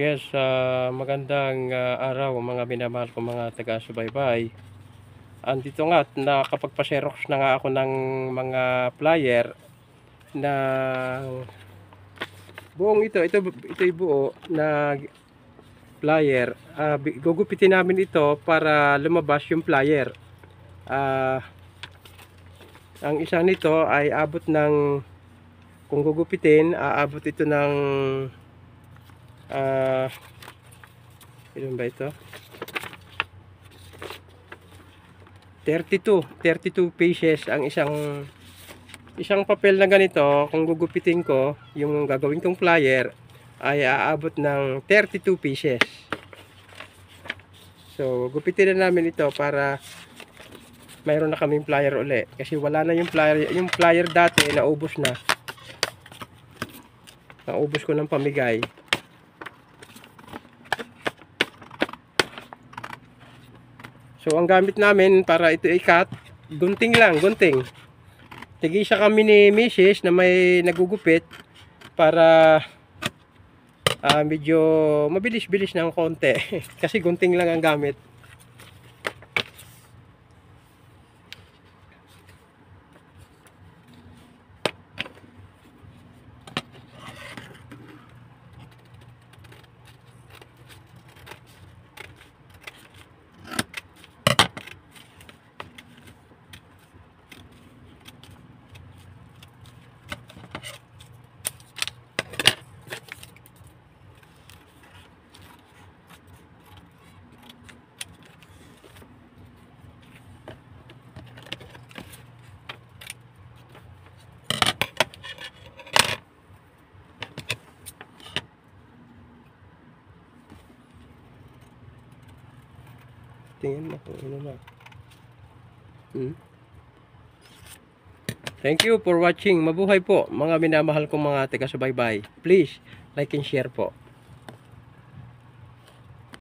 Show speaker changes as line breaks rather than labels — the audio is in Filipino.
Yes, magandang araw mga minamahal ko mga taga-subaybay. Andito nga at nakapagpa-xerox na nga ako ng mga flyer na buong ito'y buo na flyer. Gugupitin namin ito para lumabas yung flyer. Ang isang nito ay abot ng, kung gugupitin, aabot ito ng ilan ba ito? 32 pieces ang isang papel na ganito. Kung gugupitin ko yung gagawin kong flyer ay aabot ng 32 pieces. So gupitin na namin ito para mayroon na kaming flyer uli, kasi wala na yung flyer dati, naubos ko ng pamigay. So ang gamit namin para ito i-cut, gunting lang, gunting. Tig-isa kami ni Mrs. na may nagugupit para medyo mabilis-bilis ng konti kasi gunting lang ang gamit. Tingnan mo kung ano na. Thank you for watching. Mabuhay po mga minamahal kong mga taga-subaybay. Please like and share po.